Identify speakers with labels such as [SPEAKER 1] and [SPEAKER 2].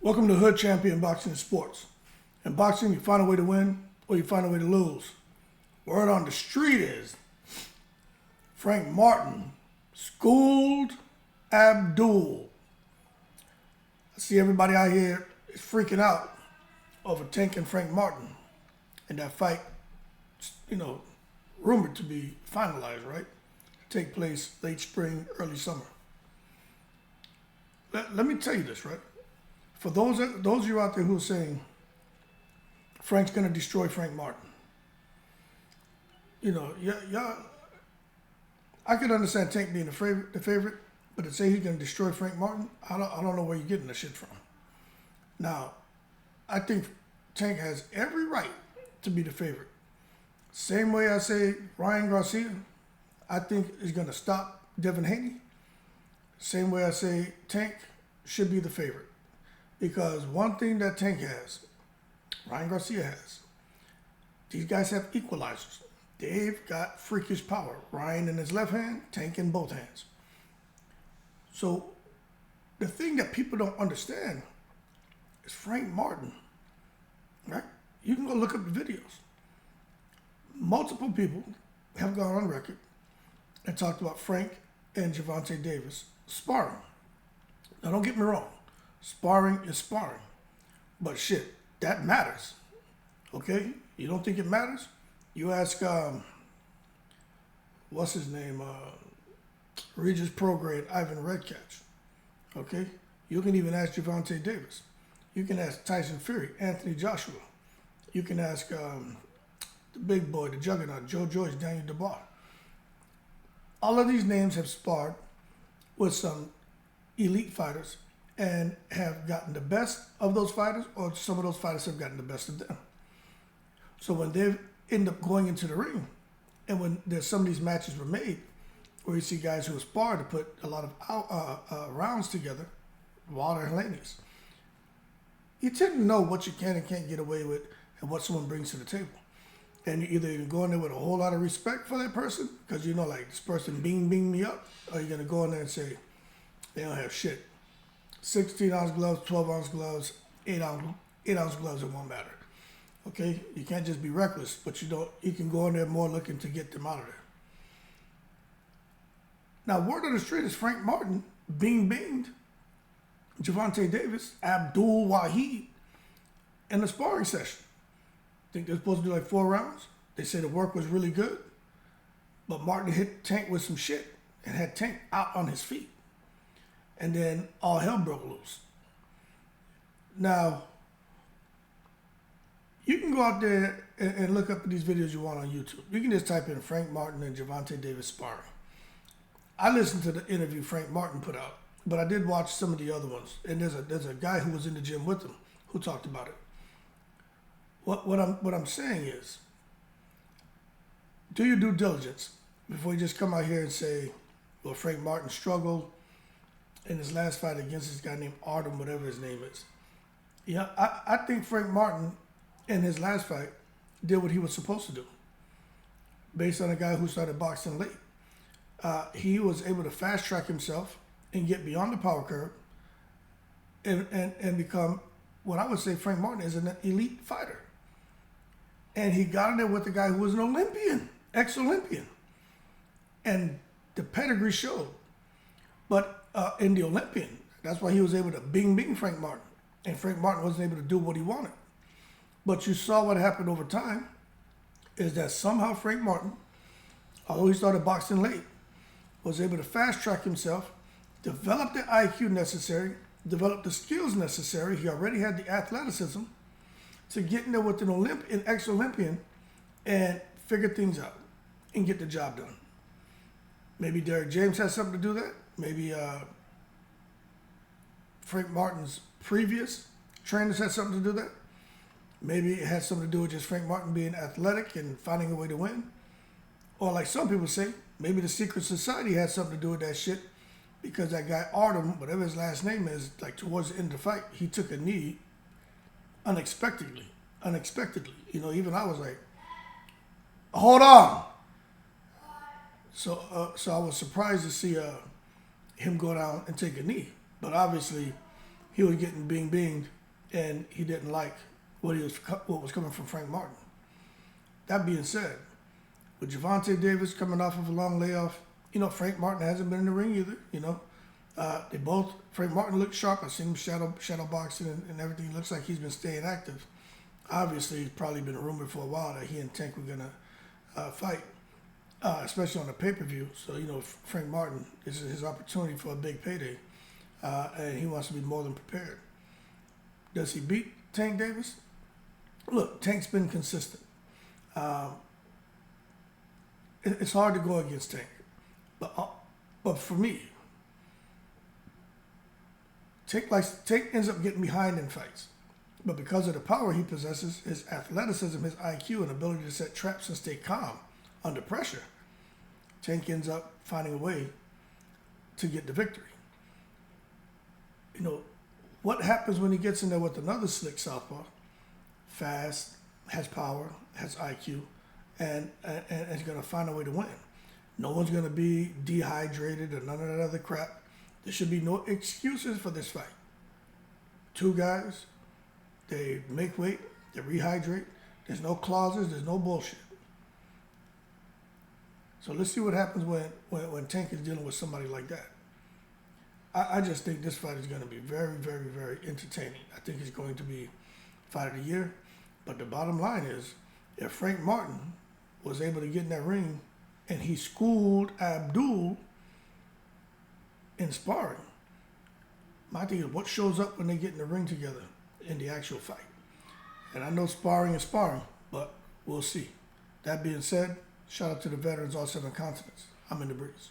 [SPEAKER 1] Welcome to Hood Champion Boxing and Sports. In boxing, you find a way to win or you find a way to lose. Word on the street is Frank Martin schooled Abdul. I see everybody out here is freaking out over Tank and Frank Martin and that fight, rumored to be finalized, right? Take place late spring, early summer. Let me tell you this, right? For those of you out there who are saying Frank's going to destroy Frank Martin, I could understand Tank being the favorite, but to say he's going to destroy Frank Martin, I don't know where you're getting the shit from. Now, I think Tank has every right to be the favorite. Same way I say Ryan Garcia, I think is going to stop Devin Haney. Same way I say Tank should be the favorite. Because one thing that Tank has, Ryan Garcia has, these guys have equalizers. They've got freakish power. Ryan in his left hand, Tank in both hands. So the thing that people don't understand is Frank Martin, right? You can go look up the videos. Multiple people have gone on record and talked about Frank and Gervonta Davis sparring. Now don't get me wrong. Sparring is sparring. But shit, that matters. Okay? You don't think it matters? You ask, what's his name? Regis Prograde, Ivan Redcatch. Okay? You can even ask Gervonta Davis. You can ask Tyson Fury, Anthony Joshua. You can ask the big boy, the juggernaut, Joe Joyce, Daniel Dubois. All of these names have sparred with some elite fighters and have gotten the best of those fighters, or some of those fighters have gotten the best of them. So when they end up going into the ring, and when there's some of these matches were made, where you see guys who aspire to put a lot of rounds together, Wilder and Helenius, you tend to know what you can and can't get away with and what someone brings to the table. And you either go in there with a whole lot of respect for that person, because like this person bing me up, or you're going to go in there and say, they don't have shit. 16-ounce gloves, 12-ounce gloves, 8-ounce gloves, it won't matter. Okay? You can't just be reckless, but you can go in there more looking to get them out of there. Now, word on the street is Frank Martin binged Gervonta Davis, Abdul Wahid, in a sparring session. I think they're supposed to do like 4 rounds. They say the work was really good, but Martin hit Tank with some shit and had Tank out on his feet. And then all hell broke loose. Now, you can go out there and look up these videos you want on YouTube. You can just type in Frank Martin and Gervonta Davis sparring. I listened to the interview Frank Martin put out, but I did watch some of the other ones. And there's a guy who was in the gym with him who talked about it. What I'm saying is, do your due diligence before you just come out here and say, well, Frank Martin struggled in his last fight against this guy named Artem, whatever his name is. Yeah, I think Frank Martin in his last fight did what he was supposed to do. Based on a guy who started boxing late. He was able to fast track himself and get beyond the power curve and become what I would say Frank Martin is an elite fighter. And he got in there with a guy who was an Olympian, ex-Olympian. And the pedigree showed. But in the Olympian, that's why he was able to bing Frank Martin. And Frank Martin wasn't able to do what he wanted. But you saw what happened over time is that somehow Frank Martin, although he started boxing late, was able to fast track himself, develop the IQ necessary, develop the skills necessary. He already had the athleticism to get in there with an ex-Olympian and figure things out and get the job done. Maybe Derek James has something to do that. Maybe Frank Martin's previous trainers had something to do that. Maybe it had something to do with just Frank Martin being athletic and finding a way to win. Or like some people say, maybe the secret society had something to do with that shit because that guy Artem, whatever his last name is, like towards the end of the fight, he took a knee unexpectedly. Even I was like, hold on. So I was surprised to see him go down and take a knee. But obviously, he was getting binged and he didn't like what was coming from Frank Martin. That being said, with Gervonta Davis coming off of a long layoff, Frank Martin hasn't been in the ring either. Frank Martin looked sharp. I've seen him shadow boxing and everything. It looks like he's been staying active. Obviously, it's probably been rumored for a while that he and Tank were gonna fight, especially on the pay-per-view. So Frank Martin, this is his opportunity for a big payday, and he wants to be more than prepared. Does he beat Tank Davis? Look, Tank's been consistent. It's hard to go against Tank, but for me, Tank ends up getting behind in fights. But because of the power he possesses, his athleticism, his IQ, and ability to set traps and stay calm under pressure, Tank ends up finding a way to get the victory. What happens when he gets in there with another slick southpaw? Fast, has power, has IQ, and is going to find a way to win. No one's going to be dehydrated or none of that other crap. There should be no excuses for this fight. Two guys, they make weight, they rehydrate. There's no clauses, there's no bullshit. So let's see what happens when Tank is dealing with somebody like that. I just think this fight is going to be very, very, very entertaining. I think it's going to be fight of the year. But the bottom line is, if Frank Martin was able to get in that ring and he schooled Abdul in sparring, my thing is what shows up when they get in the ring together in the actual fight. And I know sparring is sparring, but we'll see. That being said, shout out to the veterans all 7 continents. I'm in the breeze.